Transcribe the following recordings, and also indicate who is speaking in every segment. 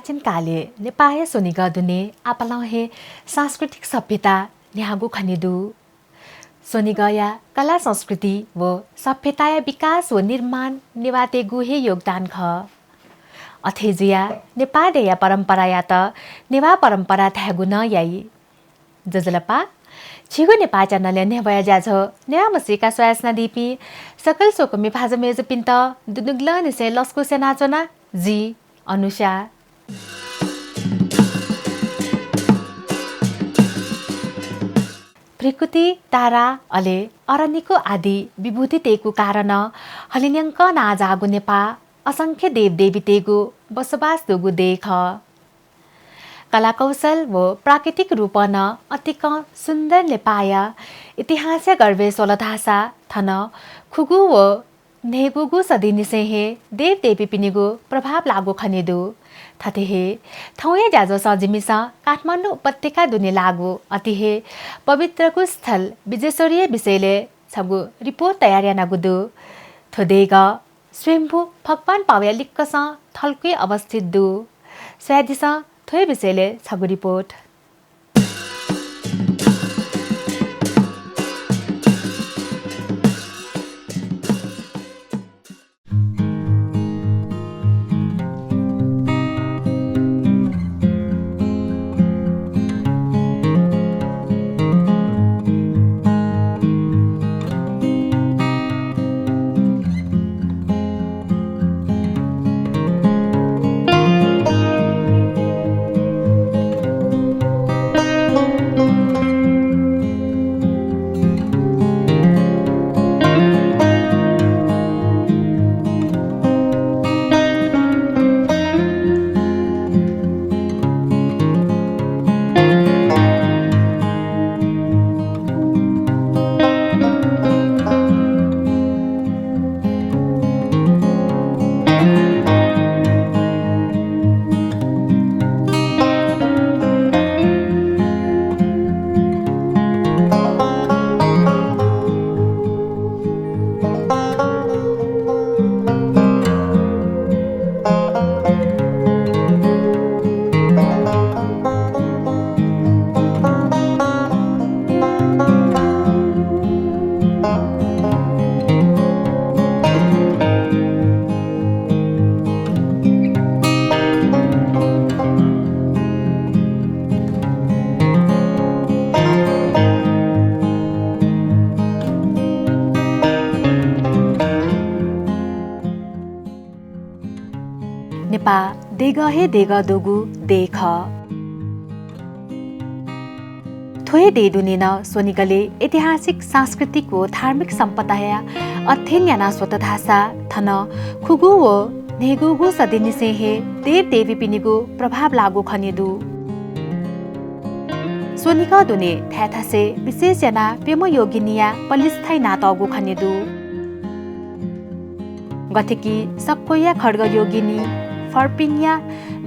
Speaker 1: प्राचीन काले नेपाय सोनिगा दुने आपलाहे सांस्कृतिक सभ्यता न्यागु खनिदु सोनिगया कला संस्कृति व सभ्यताय विकास व निर्माण निवाते गुहे योगदान ख अथेजिया नेपादेया परम्पराया त नेवा परम्परा थ्यागुन याई जजलपा छिगु नेपा च्यानलले नेवया ज्याझ नेवा मसिका स्वासना दिपी सकल सोकमी भाजमेज पिन्त दुदुग्ल निसे लस्कु सेनाचोना जी अनुषा प्रकृति तारा अले अरण्यको आदि विभूति तेगु कारण हलिन्यङ्क नाजागु नेपा असंख्य देवदेवी तेगु बसोबास दुगु देख कला कौशल व प्राकृतिक रूपन अतिक सुन्दर नेपाय इतिहास गर्वे सोलधासा थन खुगु व नेगुगु सदिनिसेहे देवदेवी पिनिगु प्रभाव लागु खनिदु थतेहे थौए ज्याजो सजिमिस काठमाडौँ उपत्यका दुने लागु अतिहे पवित्रको स्थल विजेश्वरीय विषयले छगु रिपोर्ट तयार नगुदु थोदेग स्वयम्भू भगवान पाव्या लिक्कस थल्कै अवस्थित दु स्वादिस थोय विषयले छगु रिपोर्ट नेपा देगहे देग दोगु देख थोय देदुनिन सोनिगले ऐतिहासिक सांस्कृतिक व धार्मिक सम्पदाया अध्ययन याना स्वतधासा थन खुगु व नेगुगु सदिनिसेहे देव देवी पिनिगु प्रभाव लागु खनिदु सोनिग दुने थ्याथासे विशेष याना पेमो योगिनिया पलिस्थाई नातगु खनिदु गथिकी सक्कोया खड्ग योगिनी फर्पिन्या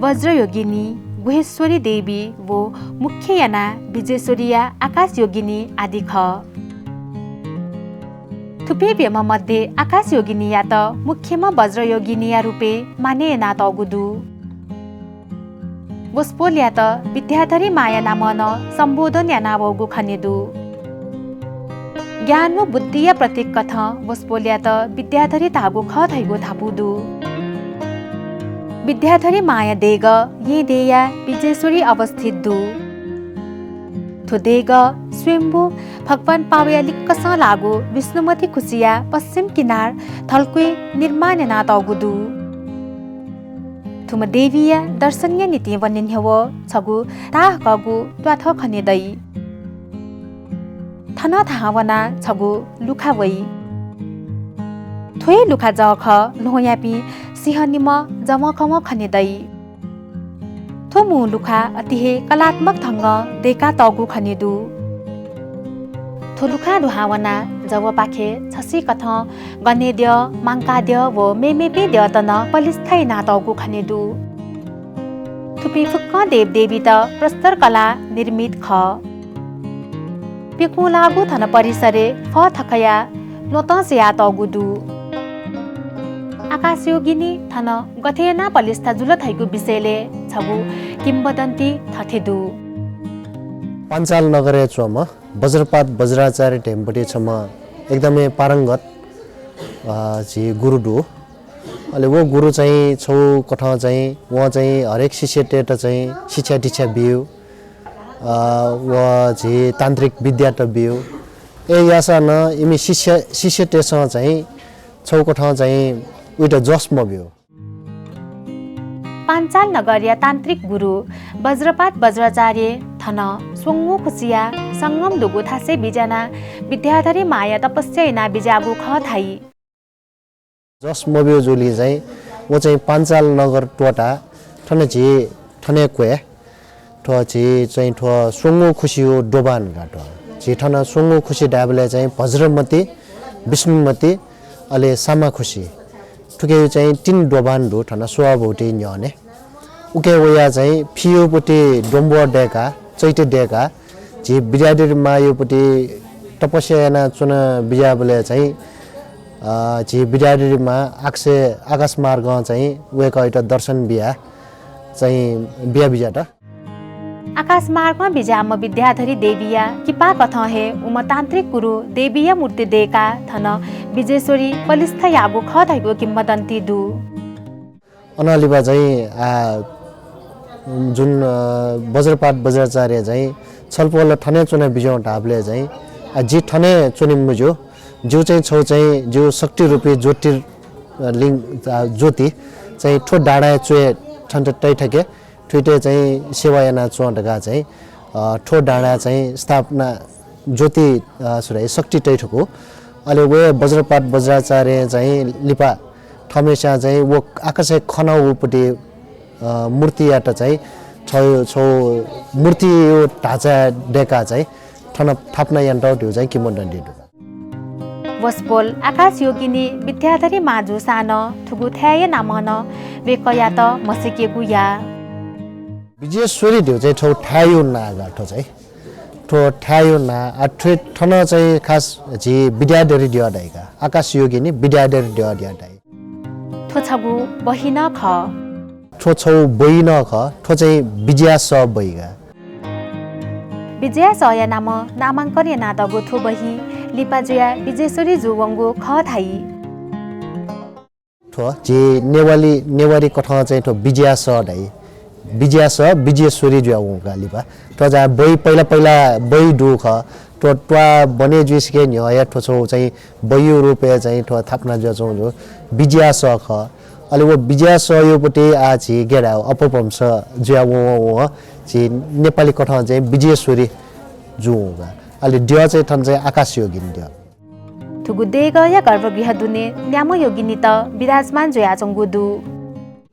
Speaker 1: वज्र योगिनी गुहेश्वरी देवी वो मुख्य याना विजेश्वरिया आकाश योगिनी आदि ख थुपे बेम मध्ये आकाश योगिनी या त मुख्यमा वज्र योगिनिया रूपे माने ना तगुदु वस्पोल या त विद्याधरी माया नामन सम्बोधन या नावगु खनिदु ज्ञान व बुद्धिया प्रतीक कथ वस्पोल या त विद्याधरी तागु ख थैगु थापुदु विद्याधरी माया देग ये देया विजेश्वरी अवस्थित दु थो देग स्वयम्भू भगवान पावया लिक्कस लागु विष्णुमती खुसिया पश्चिम किनार थल्कुई निर्माण ना तगुदु थुम देवीया दर्शनीय नीति वनिन हव छगु ताह कगु त्वाथ खनेदै थन थावना छगु लुखा वई थोय लुखा जख लोयापी सिंहनिम जमखम खनेदै थोमु लुखा अतिहे कलात्मक ढंग देका तगु खनेदु थोलुखा दुहावना जव पाखे छसी कथ गनेद्य मांकाद्य व मेमेपे द्यतन पलिस्थाई ना तगु खनेदु थुपी फुक्क देव देवी त प्रस्तर कला निर्मित ख पेकु लागु थन परिसरे फ थकया लोतसेया तगुदु आकाश योगिनी थन गथेना पलिस्था जुल थैगु विषयले छगु किम्बदन्ती थथेदु
Speaker 2: पाञ्चाल नगरे छम वज्रपात वज्राचार्य टेम्पटी छम एकदमै पारङ्गत जी गुरु दु अहिले वो गुरु चाहिँ छौ कथा चाहिँ वहाँ चाहिँ हरेक शिष्य टेट चाहिँ शिक्षा दीक्षा बिउ व जी तान्त्रिक विद्या त बिउ ए यासा न इमी शिष्य टेसँग चाहिँ छौ कथा चाहिँ उइटा जसम बिउ
Speaker 1: पाञ्चाल नगरीय तान्त्रिक गुरु वज्रपात वज्राचार्य थन सोङ्गु खुसिया सङ्गम दुगु थासे बिजना विद्याधरी माया तपस्या इना बिजागु ख थाई
Speaker 2: जस मबियो जुली चाहिँ वो चाहिँ पाञ्चाल नगर टोटा ठने जी ठने क्वे ठो जी चाहिँ ठो सोङ्गु खुसी हो डोबान गाटो जी ठन सोङ्गु खुसी डाबले चाहिँ वज्रमती विष्णुमती अले सामा खुसी ठुके चाहिँ तीन डोबान दु ठन सोवाभौटी न्यने उके वया चाहिँ फियोपटी डोम्बो डेका चैते डेका जी बिरादर मायोपटी तपस्याना चुन बिजाबले चाहिँ जी बिरादरीमा आकाश मार्ग चाहिँ वेक एउटा दर्शन बिया चाहिँ बिया बिजाटा
Speaker 1: आकाश मार्गमा बिजाम विद्याधरी देविया किपा कथ हे उम तान्त्रिक गुरु देविया मूर्ति देका थन विजेश्वरी बलिस्थ यागु ख थाइको किम्बदन्ती दु
Speaker 2: अनालिबा चाहिँ जुन वज्रपात वज्राचार्य चाहिँ छलपल ठने चुने बिजौ ढाबले चाहिँ जी ठने चुनि मुजो जो चाहिँ छौ चाहिँ जो शक्ति रूपी ज्योतिर्लिङ्ग ज्योति चाहिँ ठो डाँडा चुए ठन्ट टैठके ठुटे चाहिँ सेवायना चुँडका चाहिँ ठो डाँडा चाहिँ स्थापना ज्योति सुराई शक्ति टैठको अहिले वे वज्रपात वज्राचार्य चाहिँ लिपा ठमेसा चाहिँ वो आकाशे खनाउपट्टि मूर्तियाट चाहिँ छौ मूर्ति यो ढाँचा डेका चाहिँ ठन थाप्ना यन्त्र त्यो चाहिँ किमण्डन्डी
Speaker 1: वसपोल आकाश योगिनी विद्याधरी माजु सान थुगु थ्याय नामन वेकया त मसिकेगु या
Speaker 2: विजयश्वरी देउ चाहिँ ठौ ठ्यायो ना गाठो चाहिँ ठो ठ्यायो ना अठे ठन चाहिँ खास जी विद्याधरी दियाडाइका आकाश योगिनी विद्याधरी दियाडाइ
Speaker 1: थो छगु बहिन ख
Speaker 2: ठो छौ बहिन ख ठो चाहिँ विजया स बहिगा
Speaker 1: विजया सय नाम नामाङ्कन नादगु थो बहि लिपाजुया विजेश्वरी जुवंगु ख थाई
Speaker 2: ठो जे नेवारी कथा चाहिँ ठो विजया स डाइ विजया स विजेश्वरी जुवंगा लिपा ठो जा बहि पहिला बहि दु ख ठो ट्वा बने जुसके न्याय ठो छौ चाहिँ बयु रुपे चाहिँ ठो थाप्ना जचौ जो विजया स ख अहिले वो विजया स योपटे आ छि गेडा अपपंस जुया वो छि नेपाली कथा चाहिँ विजेश्वरी जुगा अहिले ड्य चाहिँ ठन चाहिँ आकाश योगिनी ड्य
Speaker 1: थुगु देग या गर्भगृह दुने न्याम योगिनी त विराजमान जुया चंगु दु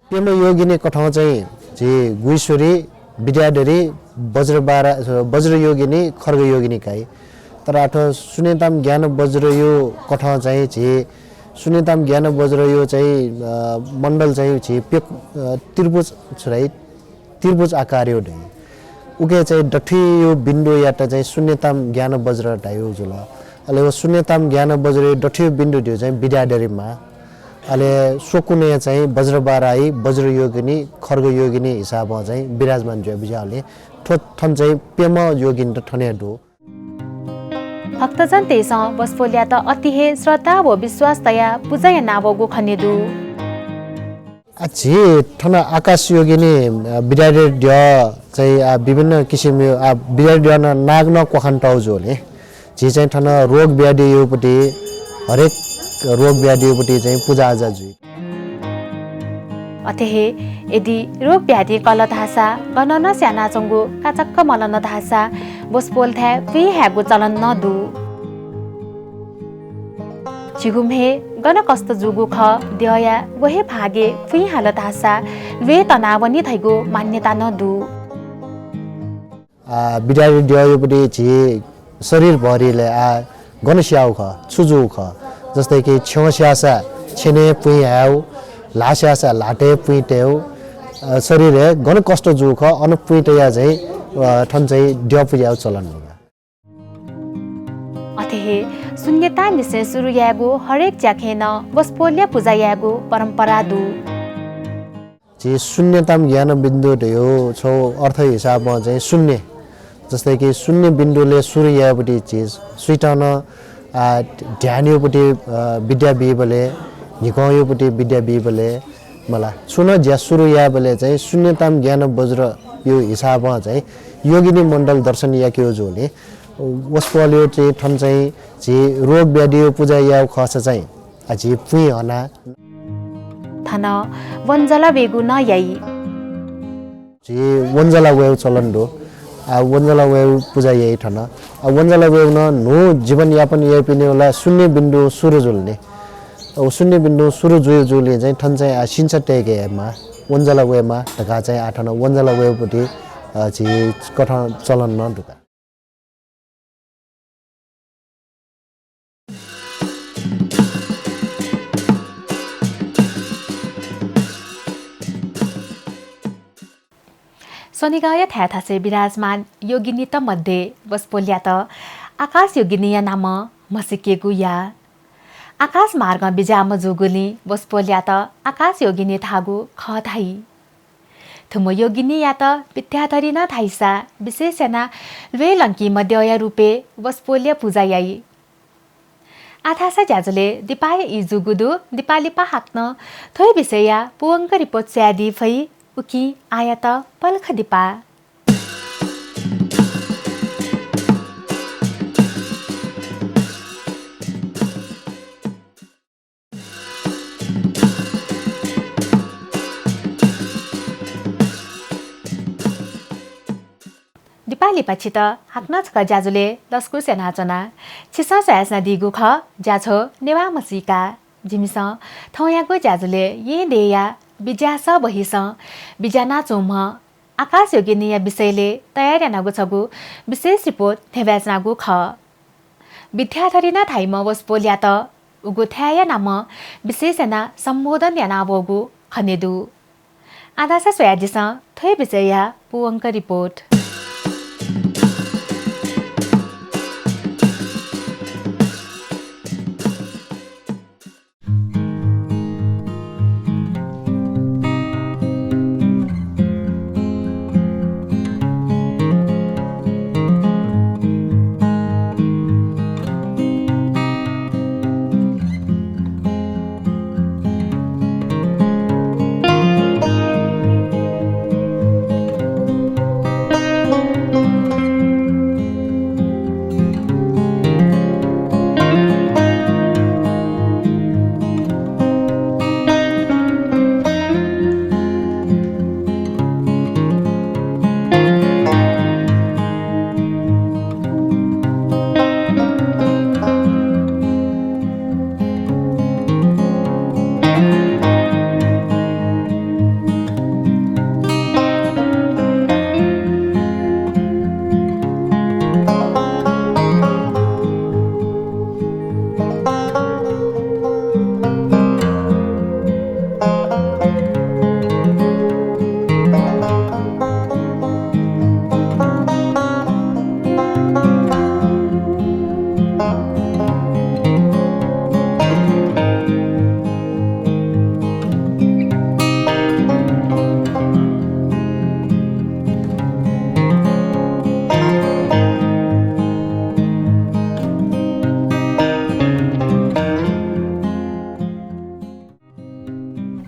Speaker 2: प्रेम योगिनी कथा चाहिँ जे गुईश्वरी विद्याधरी वज्र योगिनी खर्ग योगिनी काई तर आठ सुनेताम ज्ञान वज्र यो कथा चाहिँ जे सुनेताम ज्ञान वज्र यो चाहिँ मण्डल चाहिँ छि त्रिभुज छराई त्रिभुज आकार यो दै उके चाहिँ डठी यो बिन्दु या त चाहिँ शून्यताम ज्ञान वज्र ढायो जुल अहिले वो शून्यताम ज्ञान वज्र डठी बिन्दु दियो चाहिँ विद्याधरीमा अहिले सोकुने चाहिँ वज्रबाराई वज्र योगिनी खर्ग योगिनी हिसाबमा चाहिँ विराजमान जो बिजाले ठन चाहिँ पेम योगिनी त ठने दो
Speaker 1: भक्तजन तेस बसफोलिया त अति हे श्रद्धा व विश्वास तया पूजा नावगु खनेदु
Speaker 2: अच्छी ठन आकाश योगिनी विद्याधर ड्य चाहिँ विभिन्न किसिम विद्याधर नाग्न कोखन्टाउ जोले जे चाहिँ ठन रोग व्याधि योपट्टि हरेक रोग व्याधि योपट्टि चाहिँ पूजा आजा जुइ
Speaker 1: अथेहे यदि रोग व्याधि कल धासा गणन स्याना चंगु काचक्क मलन धासा बसपोल थे फी हैगु चलन न दु चिगुम्हे गन कस्त जुगु ख दया वहे भागे फी हालत धासा वे तनावनी थैगु मान्यता न दु
Speaker 2: बिदारी दयोपट्टि छि शरीर भरिले गनस्याउ ख छुजु ख जस्तै कि छ्यासा छेने पुइ हाउ लास्यासा लाटे पुइटेउ शरीर गन कष्ट जुख अन पुइटया चाहिँ ठन चाहिँ ड्य पुजाउ चलन
Speaker 1: अथेहे शून्यता मिसे सुरु यागु हरेक ज्याखेन बसपोल्य पूजा यागु परम्परा दु
Speaker 2: जे शून्यताम ज्ञान बिन्दु यो छौ अर्थ हिसाबमा चाहिँ शून्य जस्तै कि शून्य बिन्दुले सूर्यपट्टि चिज सुइटन ध्यानयोपट्टि विद्या बिबले निकयोपट्टि विद्या बिबले मलाई सुन ज्या सुरु या बले चाहिँ शून्यताम ज्ञान वज्र यो हिसाबमा चाहिँ योगिनी मण्डल दर्शन या के जोले वस्पल्यो चाहिँ ठन चाहिँ जे रोग व्याधि पूजा या खस चाहिँ अझै पुइ हना
Speaker 1: थन वन्जला बेगु न यई
Speaker 2: जे वन्जला वेउ चलन दो वन्जला वेउ पूजा यही ठन वन्जला वेउ न नो जीवन यापन यही पिने होला शून्य बिन्दु सुरु जुल्ने शून्य बिन्दु सुरु जुयो जुले चाहिँ ठन चाहिँ सिन्छ टेकेमा वन्जला वेमा ढका चाहिँ आठन वन्जला वेउपट्टि चाहिँ कथा चलन न ढुका
Speaker 1: सोनिगाय थ्याथासे विराजमान योगिनी त मध्ये वस्पोल्या त आकाश योगिनीया नाम मसिकेगु या आकाश मार्ग बिजाम जोगुली वस्पोल्या त आकाश योगिनी थागु खथाई थुमो योगिनी या त विद्याधरी न थाइसा विशेषना वे लङ्की मध्यय रूपे वस्पोल्या पूजा याई आथासा ज्याजुले दिपाय इजुगुदु दिपालिपा हाक्न थोइ विषया पुवङ्क रिपोर्ट स्यादी फै उकी आया त पल्ख दिपा दिपाली पछि त हाक्न छ ज्याजुले लस्कु सेनाचना छिसा सयासना दिगु ख ज्याछो नेवा मसिका जिमिस थौयाको ज्याजुले ये देया बिज्यास बहिस बिजाना चोम आकाश योगिनीय विषयले तयारी नागु छगु विशेष रिपोर्ट थेव्याजनागु ख विद्याधरी न थाइम वस्पोल्या त उगु थ्याया नाम विशेषना सम्बोधन यानावगु खनेदु आधासा सोयाजिस थोय विषया पुवङ्क रिपोर्ट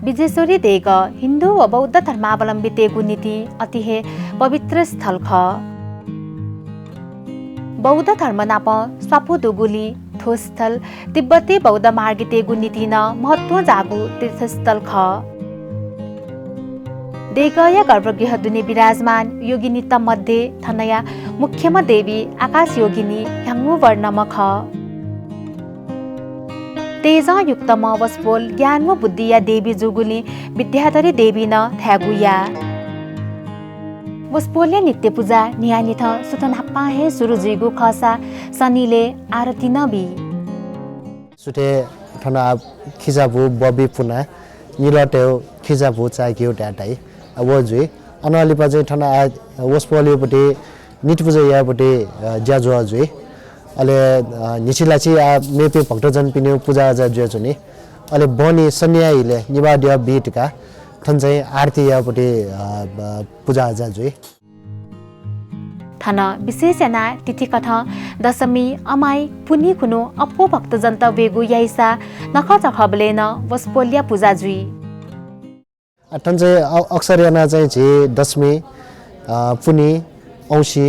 Speaker 1: विजेश्वरी देग हिन्दू व बौद्ध धर्मावलम्बी तेगु नीति अति हे पवित्र स्थल ख बौद्ध धर्म नाप स्वापु दुगुली थोस्थल तिब्बती बौद्ध मार्गी तेगु नीति न महत्व जागु तीर्थस्थल ख देगया गर्भगृह दुने विराजमान योगिनी त मध्ये थनया मुख्यम देवी आकाश योगिनी ह्याङ्गु वर्णम ख तेज युक्त म वस्पोल ज्ञान व बुद्धिया देवी जुगुली विद्याधरी देवी न थ्यागुया वस्पोलले नित्य पूजा नियानिथ सुथनाप्पा हे सुरुजिगु खसा सनीले आरती नबी
Speaker 2: सुटे ठना खिजाबु बबी पुना निलटेउ खिजाबु चाक्यो ट्याटाइ अब जुइ अनलिपा चाहिँ ठना वस्पोलियोपट्टि निट पूजा यापट्टि ज्याजु जुइ अले निचिलाची मेपे भक्तजन पिने पूजा आजा जुया जुनि अले बनी सन्याइले निवाद्य बीटका थन चाहिँ आरती यापट्टि पूजा आजा जुई
Speaker 1: थन विशेष याना तिथि कथ दशमी अमाई पुनि खुनु अप्पो भक्तजन्त वेगु याइसा नख चखबलेन वसपोलिया पूजा जुई
Speaker 2: ठन चाहिँ अक्सर याना चाहिँ झे दशमी पुनि औँसी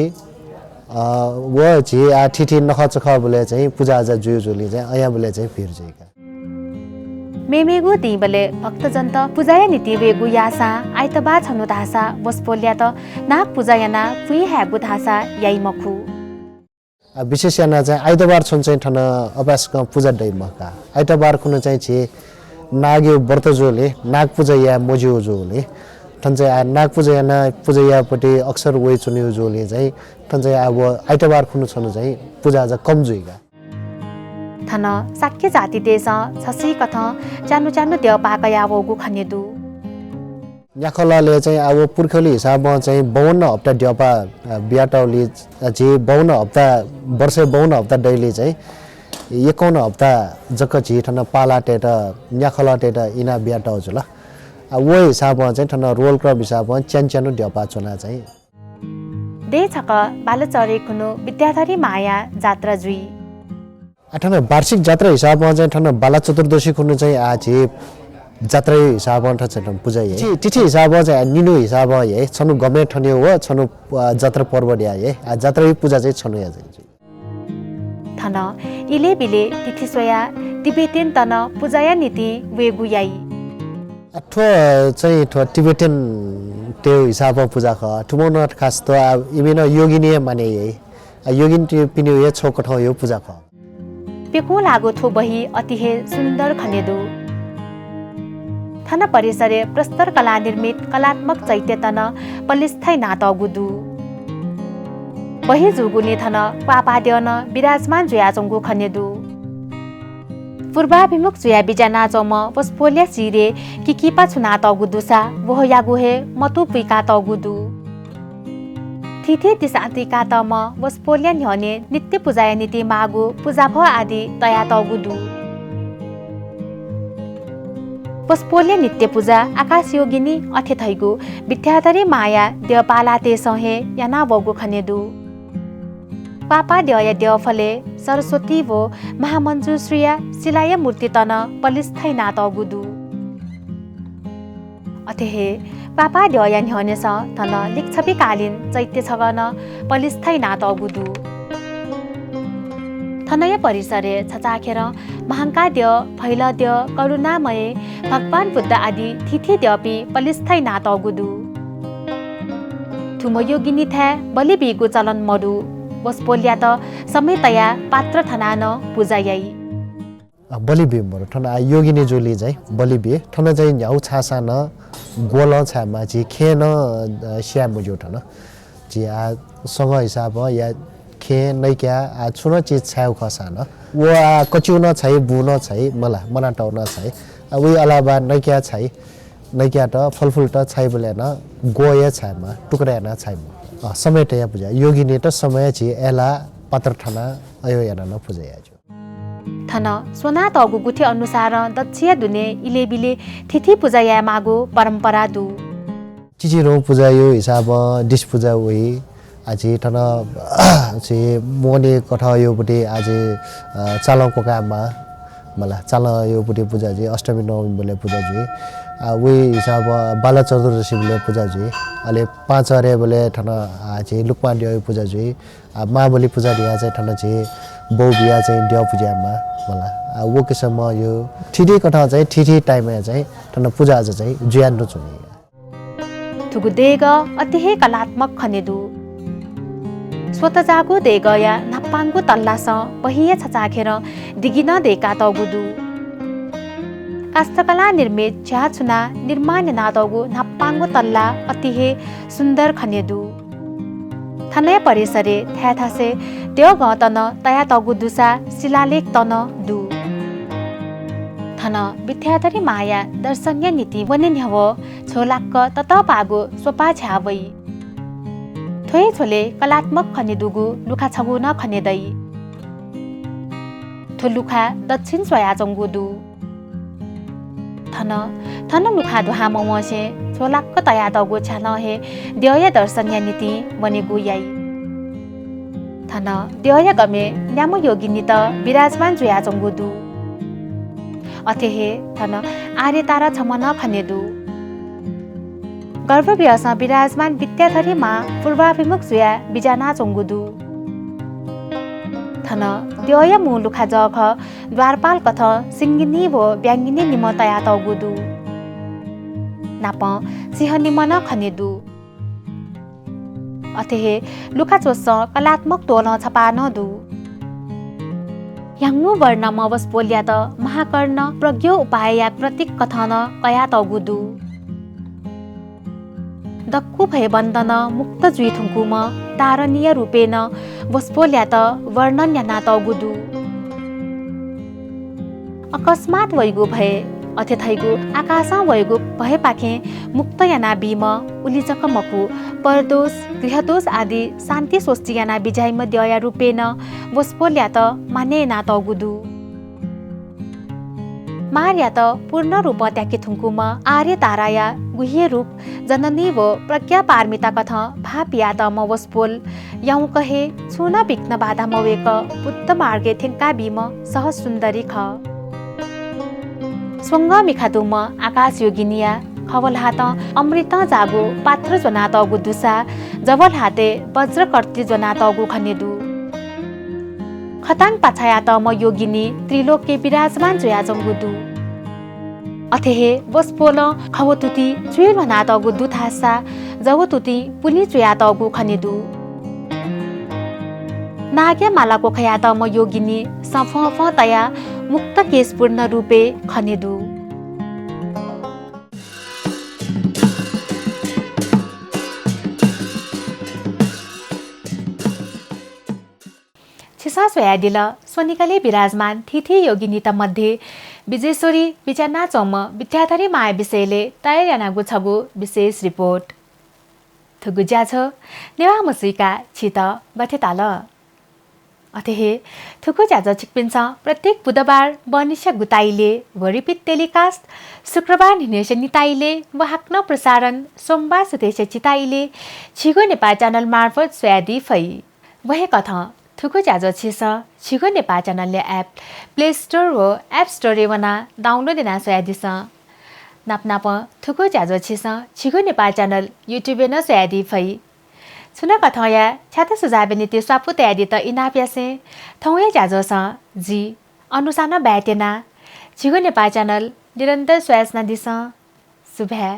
Speaker 2: व झे आ ठिठी नख चखबले चाहिँ पूजा आजा जुई जुली चाहिँ अया बले चाहिँ फिर जुइका
Speaker 1: मेमेगु दिबले भक्तजन्त पूजाया नीति वेगु यासा आइतबार छनु धासा वसपोलिया त नाग पूजा याना फुइ ह्यागु धासा याइ मखु
Speaker 2: विशेष याना चाहिँ आइतबार छन् चाहिँ ठन अभ्यासक पूजा दै मका आइतबार खुनु चाहिँ छे नागे व्रत जोले नाग पूजा या मोजियो जोले ठन चाहिँ नाग पूजा याना पूजा यापट्टि अक्सर वइ चुनियो जोले चाहिँ ठन चाहिँ अब आइतबार खुनु छनु चाहिँ पूजा आज कम जुइगा
Speaker 1: थन साक्य जाति देश छसी कथ चानु चानु देव पाकया वगु खनेदु
Speaker 2: याखलाले चाहिँ अब पुर्खौली हिसाबमा चाहिँ 52 हप्ता ड्यापा ब्याटौली जे 52 हप्ता वर्ष 52 हप्ता दैले चाहिँ 51 हप्ता जक जे ठन पाला टेट याखला टेट इना ब्याटौ जुल वो हिसाबमा चाहिँ ठन रोल क्रब हिसाबमा च्यान्च्यानु ड्यापा चुना चाहिँ
Speaker 1: दे छक बालचरे खुनु विद्याधरी माया जात्रा जुई
Speaker 2: ठन वार्षिक जात्रा हिसाबमा चाहिँ ठन बाला चतुर्दशी खुनु चाहिँ आज जात्रा हिसाबमा ठन पूजा हे तिथि हिसाबमा चाहिँ निनु हिसाबमा हे छनु गमे ठन्यो हो छनु जात्रा पर्व ड्या हे जात्रा पूजा चाहिँ छनु या चाहिँ
Speaker 1: थन इले बिले तिथि सोया तिबेटियन तन पूजाया नीति वेगु याइ
Speaker 2: ठो चाहिँ ठो तिबेटियन त्यो हिसाबमा पूजा ख ठुमन खास त इमेन योगिनी माने हे योगिनी पिन्यो हे छोक ठौ यो पूजा ख
Speaker 1: पेको लागो थो बही अतिहे सुन्दर खनेदु थन परिसरे प्रस्तर कला निर्मित कलात्मक चैत्य तन पलिस्थाई नाता गुदु बही जुगुने थन पापाड्यन विराजमान जुयाचोंगु खनेदु पूर्वाभिमुख जुया बिजना चौम वसपोलिया सिरे किकिपा छुनाता गुदुसा वह यागुहे मतु पुइका त गुदु थिथे तिसातिका तम वसपोलिया न्ह्यने नित्य पूजाया नीति मागु पूजा भ आदि तया तगुदु वसपोलिया नित्य पूजा आकाश योगिनी अथे थैगु विद्याधरी माया देवपाला ते सहे याना वगु खनेदु पापा देय देवफले सरस्वती वो महामन्जु श्रिया सिलाय मूर्ति तन पलिस्थै नात गुदु अथेहे पापा देय न्ह्यनेस तन लिच्छपी कालीन चैत्य छगन पलिस्थै नात गुदु थनय परिसरे छचाखेर महाङ्काद्य फैलद्य करुणामय भगवान बुद्ध आदि थिथि द्यपि पलिस्थै नात गुदु थुमो योगिनी थ्या बलि बिगु चलन मरु वसपोलिया त समेतया पात्र थनान पूजा याइ
Speaker 2: बलिबे मरु ठन योगिनी जोली चाहिँ बलिबे ठन चाहिँ न्याउ छासा न गोल छामा जी खेन स्या मुजो ठन जी आ सँग हिसाब या खे नै क्या आ छुन चीज छाउ खसा न वो आ कच्यु न छै बु न छै मला मना टौ न छै उ अलावा नै क्या छै नै क्या त फलफुल त छै बोले न गोय छामा टुक्रा न छै समेत या पूजा योगिनी त समय छि एला पात्र ठना अयो याना न पूजा याजो
Speaker 1: थन सोना तगु गुठी अनुसार दक्षिया दुने इलेबिले तिथि पूजा या मागो परम्परा दु
Speaker 2: चिची रो पूजा यो हिसाब डिस पूजा वही आजि ठन चाहिँ मोने कथा यो बुटे आज चालको काममा मला चाल यो बुटे पूजा जी अष्टमी नवमी बोले पूजा जी वही हिसाब बाला चतुर्दशी बोले पूजा जी अले पाँच अरे बोले ठन चाहिँ लुकपाण्ड्य पूजा जी महाबली पूजा दिया चाहिँ ठन चाहिँ बौ बिहा चाहिँ ड्या पूजामा मला वो किसम यो ठिठी कथा चाहिँ ठिठी टाइममा चाहिँ ठन पूजा आज चाहिँ जुयान चुने
Speaker 1: थुगु देग अतिहे कलात्मक खनेदु स्वत जागु देगया नप्पाङ्गु तल्लास बहिया छचाखेर दिगिन देका तगुदु काष्ठकला निर्मित छ्याछुना निर्माण नादगु नप्पाङ्गु तल्ला अतिहे सुन्दर खनेदु थनय परिसरे थ्याथासे त्यो गतन तया तगुदुसा शिलालेख तन दु थन विद्याधरी माया दर्शनीय नीति वने न्हव छोलाक्क तत पागो सोपा छ्यावै थोय छोले कलात्मक खनेदुगु लुखा छगु न खनेदै थो लुखा दक्षिण सोया जंगुदु थन थन लुखा दुहा मसे छोलाक्क तया तगो छाल हे देय दर्शन या नीति बनेगु याई थन देय गमे न्याम योगिनी त विराजमान जुया चंगुदु अथे हे थन आर्य तारा छमन खनेदु गर्भगृहमा विराजमान विद्याधरीमा पूर्वाभिमुख जुया बिजाना चंगुदु थन देय मुलुखा जख द्वारपाल कथ सिंगिनी भो ब्याङ्गिनी निम तया तगुदु नाप सिंह निमन खनेदु अथे लुखा चोस कलात्मक तोल छपा नदु याङ्गु वर्ण मवस बोल्या त महाकर्ण प्रज्ञो उपाय या प्रतीक कथन कया तगुदु दक्कु भए बन्दन मुक्त जुई थुङ्कुम तारणीय रूपेन वस्पोल्या त वर्णन याना तगुदु अकस्मात वैगु भए अथेथैगु आकाशा वैगु भए पाखे मुक्त याना बीम उलिचक मकु परदोष गृहदोष आदि शान्ति सोष्टि याना बिजाइम दया रूपेन वस्पोल्या त माने ना तगुदु मार्या त पूर्ण रूप त्याके थुङ्कुम आर्य ताराया गुह्य रूप जननी वो प्रज्ञा पारमिता कथ भापिया त म वस्पोल याउ कहे छुन विघ्न बाधा मवेक बुद्ध मार्गे थेङ्का बीम सहज सुन्दरी ख स्वङ्ग मिखादुम आकाश योगिनिया खवल हात अमृत जागो पात्र जना तगु दुसा जवल हाते वज्र कर्ती जना तगु खनेदु खताङ पाछाया त म योगिनी त्रिलोके विराजमान जोया जङ्गुदु अथेहे वस्पोल खवतुती चुइल भना तगु दुथासा जवतुती पुली जोया तगु खनेदु नाग्या मालाको खया त म योगिनी सफफ तया मुक्त केश पूर्ण रूपे खनेदु छिसा सोयादिल स्वनिकले विराजमान थिथे योगिनी त मध्ये विजेश्वरी विचाना चौम विद्याधरी माया विषयले तयार छगु विशेष रिपोर्ट थुगुज्या छ नेवा मसुइका छित बथेताल अथेहे थुकु ज्याज छिकपिन्छ प्रत्येक बुधबार बनिशा गुताइले व रिपिट टेलिकास्ट शुक्रबार निनेश निताइले व हाक्न प्रसारण सोमबार सुतेश चिताइले छिगो नेपाल च्यानल मार्फत सोयादी फै वहे कथ थुकु ज्याज छिस छिगो नेपाल च्यानलले एप प्ले स्टोर व एप स्टोर वना डाउनलोड ना सोयादिस नाप थुकु ज्याज छिस छिगो नेपाल च्यानल युट्युब न सोयादी फै सुन कथया छ्यात सुझाव नीति स्वापु तयारी त इनाप्यासे थौया ज्याजोस जी अनुसार ब्याटेना छिगो नेपाल च्यानल निरन्तर सोयासना दिस शुभ्या